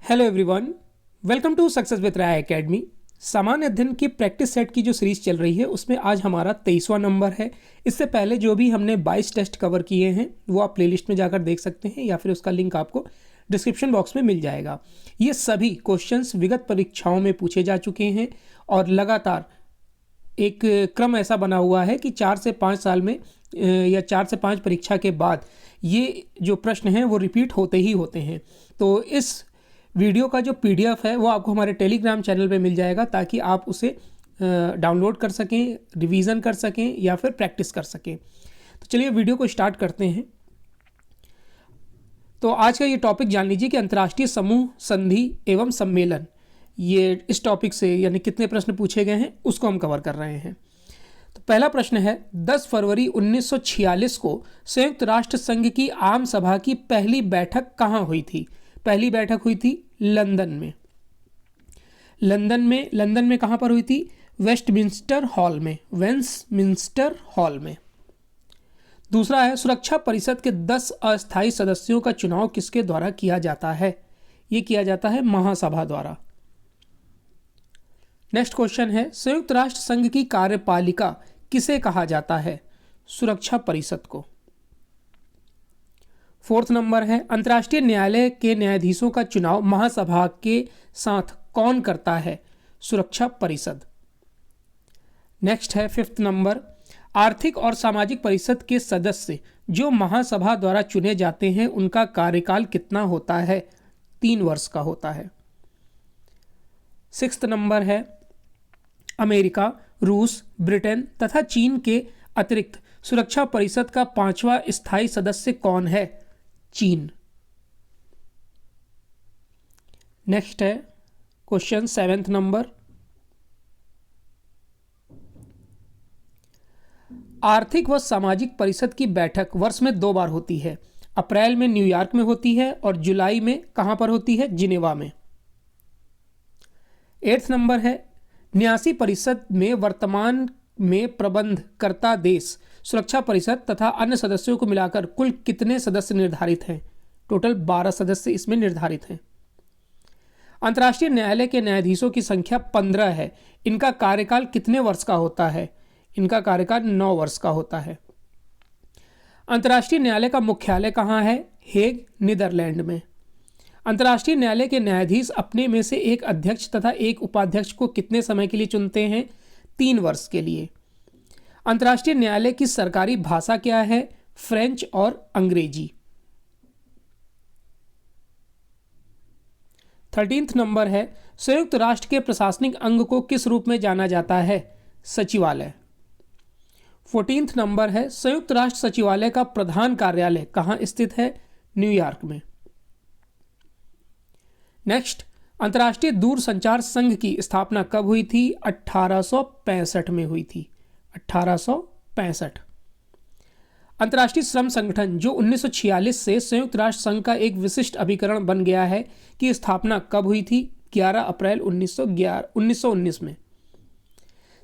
Hello everyone, welcome to success with Rai academy. सामान्य अध्ययन की प्रैक्टिस सेट की जो सीरीज चल रही है उसमें आज हमारा 23वां नंबर है। इससे पहले जो भी हमने 22 टेस्ट कवर किए हैं वो आप प्लेलिस्ट में जाकर देख सकते हैं या फिर उसका लिंक आपको डिस्क्रिप्शन बॉक्स में मिल जाएगा। ये सभी क्वेश्चंस विगत परीक्षाओं में पूछे जा चुके हैं और लगातार एक क्रम ऐसा बना हुआ है कि 4 से 5 साल में या 4 से 5 परीक्षा के बाद ये जो प्रश्न हैं वो रिपीट होते ही होते हैं। तो इस वीडियो का जो पीडीएफ है वो आपको हमारे टेलीग्राम चैनल पे मिल जाएगा ताकि आप उसे डाउनलोड कर सकें, रिवीजन कर सकें या फिर प्रैक्टिस कर सकें। तो चलिए वीडियो को स्टार्ट करते हैं। तो आज का ये टॉपिक जान लीजिए कि अंतर्राष्ट्रीय समूह संधि एवं सम्मेलन, ये इस टॉपिक से यानी कितने प्रश्न पूछे गए हैं उसको हम कवर कर रहे हैं। तो पहला प्रश्न है, 10 फरवरी 1946 को संयुक्त राष्ट्र संघ की आम सभा की पहली बैठक कहाँ हुई थी? पहली बैठक हुई थी लंदन में। लंदन में कहां पर हुई थी? वेस्टमिंस्टर हॉल में। दूसरा है, सुरक्षा परिषद के 10 अस्थायी सदस्यों का चुनाव किसके द्वारा किया जाता है? यह किया जाता है महासभा द्वारा। नेक्स्ट क्वेश्चन है, संयुक्त राष्ट्र संघ की कार्यपालिका किसे कहा जाता है? सुरक्षा परिषद को। फोर्थ नंबर है, अंतर्राष्ट्रीय न्यायालय के न्यायाधीशों का चुनाव महासभा के साथ कौन करता है? सुरक्षा परिषद। नेक्स्ट है फिफ्थ नंबर, आर्थिक और सामाजिक परिषद के सदस्य जो महासभा द्वारा चुने जाते हैं उनका कार्यकाल कितना होता है? 3 वर्ष का होता है। सिक्स्थ नंबर है, अमेरिका, रूस, ब्रिटेन तथा चीन के अतिरिक्त सुरक्षा परिषद का 5वां स्थायी सदस्य कौन है? चीन। नेक्स्ट है क्वेश्चन 7th नंबर, आर्थिक व सामाजिक परिषद की बैठक वर्ष में 2 बार होती है। अप्रैल में न्यूयॉर्क में होती है और जुलाई में कहां पर होती है? जिनेवा में। 8th नंबर है, न्यासी परिषद में वर्तमान में प्रबंधकर्ता देश सुरक्षा परिषद तथा अन्य सदस्यों को मिलाकर कुल कितने सदस्य निर्धारित हैं? टोटल 12 सदस्य इसमें निर्धारित हैं। अंतर्राष्ट्रीय न्यायालय के न्यायाधीशों की संख्या 15 है। इनका कार्यकाल कितने वर्ष का होता है? इनका कार्यकाल 9 वर्ष का होता है। अंतर्राष्ट्रीय न्यायालय का मुख्यालय कहाँ है? हेग, नीदरलैंड में। अंतर्राष्ट्रीय न्यायालय के न्यायाधीश अपने में से एक अध्यक्ष तथा एक उपाध्यक्ष को कितने समय के लिए चुनते हैं? 3 वर्ष के लिए। अंतर्राष्ट्रीय न्यायालय की सरकारी भाषा क्या है? फ्रेंच और अंग्रेजी। 13th नंबर है, संयुक्त राष्ट्र के प्रशासनिक अंग को किस रूप में जाना जाता है? सचिवालय। 14th नंबर है, संयुक्त राष्ट्र सचिवालय का प्रधान कार्यालय कहाँ स्थित है? न्यूयॉर्क में। नेक्स्ट, अंतर्राष्ट्रीय दूरसंचार संघ की स्थापना कब हुई थी? 1865 में हुई थी। 1865। अंतर्राष्ट्रीय श्रम संगठन जो 1946 से संयुक्त राष्ट्र संघ का एक विशिष्ट अभिकरण बन गया है की स्थापना कब हुई थी? 11 अप्रैल 1919 में।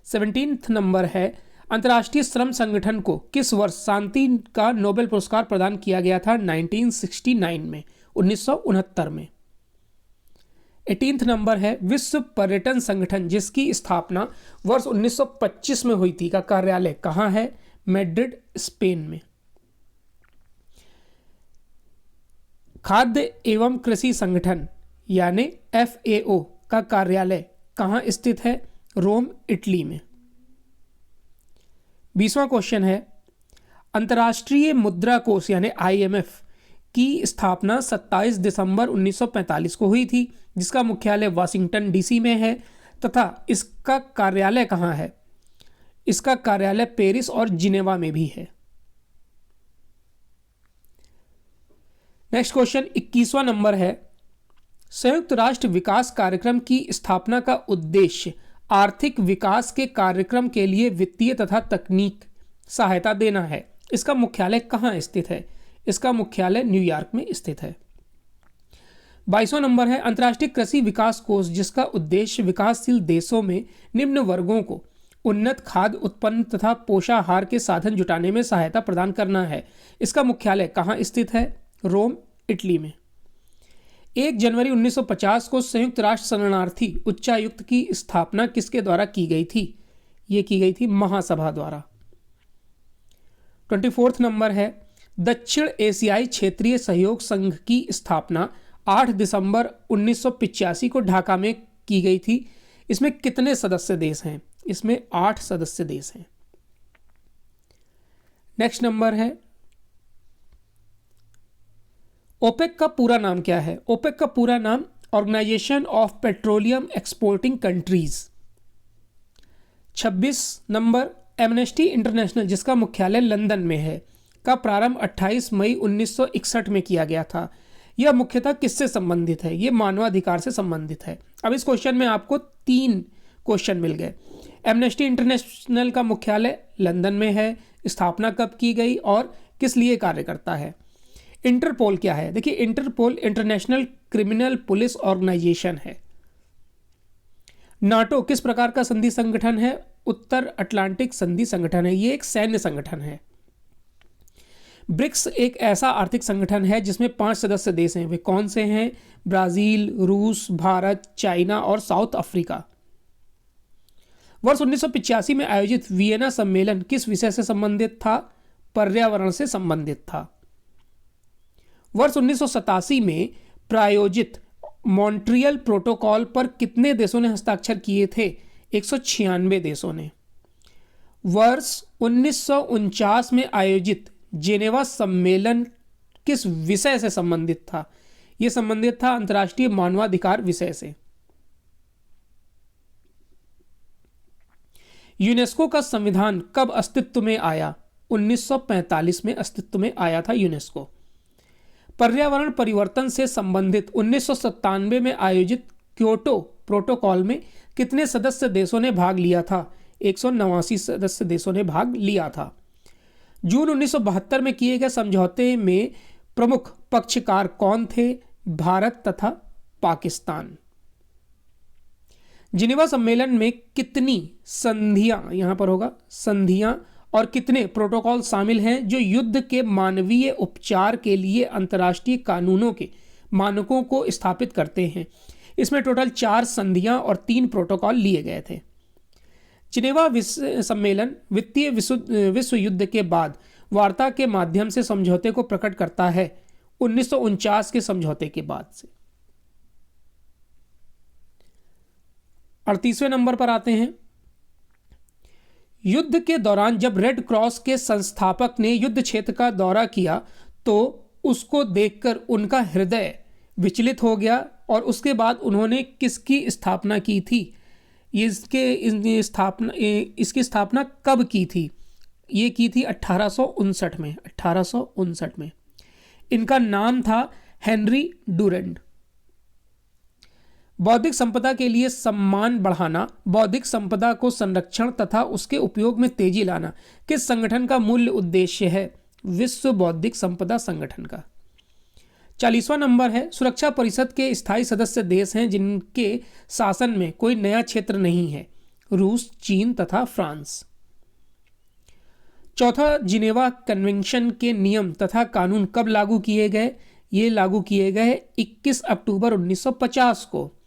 17th नंबर है, अंतर्राष्ट्रीय श्रम संगठन को किस वर्ष शांति का नोबेल पुरस्कार प्रदान किया गया था? 1969 में, 1969 में। 18th नंबर है, विश्व पर्यटन संगठन जिसकी स्थापना वर्ष 1925 में हुई थी का कार्यालय कहाँ है? मैड्रिड, स्पेन में। खाद्य एवं कृषि संगठन यानी FAO का कार्यालय कहाँ स्थित है? रोम, इटली में। 20वां क्वेश्चन है, अंतर्राष्ट्रीय मुद्रा कोष यानी IMF की स्थापना 27 दिसंबर 1945 को हुई थी जिसका मुख्यालय वाशिंगटन DC में है तथा इसका कार्यालय कहाँ है? इसका कार्यालय पेरिस और जिनेवा में भी है। नेक्स्ट क्वेश्चन 21वां नंबर है, संयुक्त राष्ट्र विकास कार्यक्रम की स्थापना का उद्देश्य आर्थिक विकास के कार्यक्रम के लिए वित्तीय तथा तकनीक सहायता देना है। इसका मुख्यालय कहाँ स्थित है? इसका मुख्यालय न्यूयॉर्क में स्थित है। 22वां नंबर है, अंतर्राष्ट्रीय कृषि विकास कोष जिसका उद्देश्य विकासशील देशों में निम्न वर्गों को उन्नत खाद्य उत्पन्न तथा पोषाहार के साधन जुटाने में सहायता प्रदान करना है। इसका मुख्यालय कहाँ स्थित है? रोम, इटली में। 1 जनवरी 1950 को संयुक्त राष्ट्र शरणार्थी उच्चायुक्त की स्थापना किसके द्वारा की गई थी? ये की गई थी महासभा द्वारा। 24 नंबर है, दक्षिण एशियाई क्षेत्रीय सहयोग संघ की स्थापना 8 दिसंबर 1985 को ढाका में की गई थी। इसमें कितने सदस्य देश हैं? इसमें 8 सदस्य देश हैं। नेक्स्ट नंबर है, ओपेक का पूरा नाम क्या है? ओपेक का पूरा नाम organisation of petroleum exporting countries. 26 number, Amnesty International जिसका मुख्यालय लंदन में है, का प्रारंभ 28 मई 1961 में किया गया था। यह मुख्यतः किससे संबंधित है? यह मानवाधिकार से संबंधित है। अब इस क्वेश्चन में आपको 3 क्वेश्चन मिल गए। एमनेस्टी इंटरनेशनल का मुख्यालय लंदन में है, स्थापना कब की गई और किस लिए कार्य करता है? इंटरपोल क्या है? देखिए, Interpol international criminal police organisation है। नाटो किस प्रकार का संधि संगठन है? उत्तर अटलांटिक संधि संगठन है। ये एक सैन्य संगठन है। ब्रिक्स एक ऐसा आर्थिक संगठन है जिसमें 5 सदस्य देश हैं। वे कौन से हैं? ब्राजील, रूस, भारत, चाइना और साउथ अफ्रीका। वर्ष 1985 में आयोजित वियना सम्मेलन किस विषय से संबंधित था? पर्यावरण से संबंधित था। वर्ष 1987 में प्रायोजित मॉन्ट्रियल प्रोटोकॉल पर कितने देशों ने हस्ताक्षर किए थे? 196 देशों ने। वर्ष 1949 में आयोजित जेनेवा सम्मेलन किस विषय से संबंधित था? यह संबंधित था अंतर्राष्ट्रीय मानवाधिकार विषय से। यूनेस्को का संविधान कब अस्तित्व में आया? 1945 में अस्तित्व में आया था यूनेस्को। पर्यावरण परिवर्तन से संबंधित 1997 में आयोजित क्योटो प्रोटोकॉल में कितने सदस्य देशों ने भाग लिया था? 189 सदस्य देशों ने भाग लिया था। जून 1972 में किए गए समझौते में प्रमुख पक्षकार कौन थे? भारत तथा पाकिस्तान। जिनेवा सम्मेलन में कितनी संधियां, यहां पर होगा संधियां, और कितने प्रोटोकॉल शामिल हैं जो युद्ध के मानवीय उपचार के लिए अंतर्राष्ट्रीय कानूनों के मानकों को स्थापित करते हैं? इसमें टोटल 4 संधियां और 3 प्रोटोकॉल लिए गए थे। जिनेवा सम्मेलन वित्तीय विश्व युद्ध के बाद वार्ता के माध्यम से समझौते को प्रकट करता है। 1949 के समझौते के बाद से। 38वें नंबर पर आते हैं, युद्ध के दौरान जब रेड क्रॉस के संस्थापक ने युद्ध क्षेत्र का दौरा किया तो उसको देखकर उनका हृदय विचलित हो गया और उसके बाद उन्होंने किसकी स्थापना की थी? इसकी स्थापना कब की थी? ये की थी 1859 में। 1859 में। इनका नाम था हेनरी डुरैंड। बौद्धिक संपदा के लिए सम्मान बढ़ाना, बौद्धिक संपदा को संरक्षण तथा उसके उपयोग में तेजी लाना किस संगठन का मूल्य उद्देश्य है? विश्व बौद्धिक संपदा संगठन का। 40वां नंबर है, सुरक्षा परिषद के स्थायी सदस्य देश हैं जिनके शासन में कोई नया क्षेत्र नहीं है। रूस, चीन तथा फ्रांस। चौथा, जिनेवा कन्वेंशन के नियम तथा कानून कब लागू किए गए? ये लागू किए गए 21 अक्टूबर 1950 को।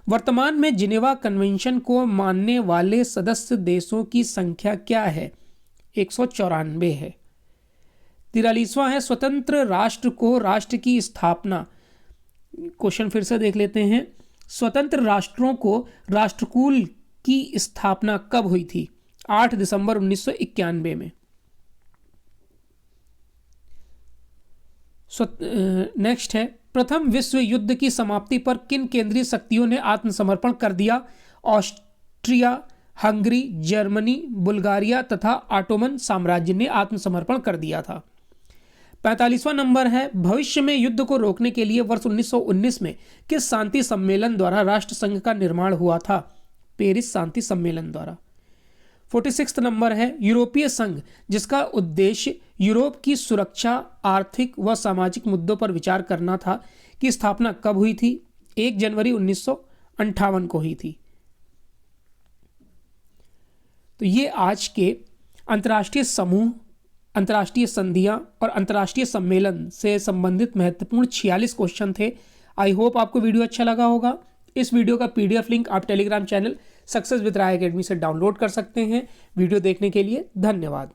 वर्तमान में जिनेवा कन्वेंशन को मानने वाले सदस्य देशों की संख्या क्या है? 194 है। 43वां है, स्वतंत्र राष्ट्र को राष्ट्र की स्थापना, क्वेश्चन फिर से देख लेते हैं, स्वतंत्र राष्ट्रों को राष्ट्रकुल की स्थापना कब हुई थी? 8 दिसंबर 1991 में। नेक्स्ट है, प्रथम विश्व युद्ध की समाप्ति पर किन केंद्रीय शक्तियों ने आत्मसमर्पण कर दिया? ऑस्ट्रिया, हंगरी, जर्मनी, बुल्गारिया तथा ऑटोमन साम्राज्य ने आत्मसमर्पण कर दिया था। 45वां नंबर है, भविष्य में युद्ध को रोकने के लिए वर्ष 1919 में किस शांति सम्मेलन द्वारा राष्ट्र संघ का निर्माण हुआ था? पेरिस शांति सम्मेलन द्वारा। 46वां नंबर है, यूरोपीय संघ जिसका उद्देश्य यूरोप की सुरक्षा, आर्थिक व सामाजिक मुद्दों पर विचार करना था, की स्थापना कब हुई थी? 1 जनवरी 1958 को हुई थी। तो ये आज के अंतर्राष्ट्रीय समूह, अंतर्राष्ट्रीय संधियां और अंतर्राष्ट्रीय सम्मेलन से संबंधित महत्वपूर्ण 46 क्वेश्चन थे। आई होप आपको वीडियो अच्छा लगा होगा। इस वीडियो का PDF लिंक आप Telegram channel success with Rai academy से डाउनलोड कर सकते हैं। वीडियो देखने के लिए धन्यवाद।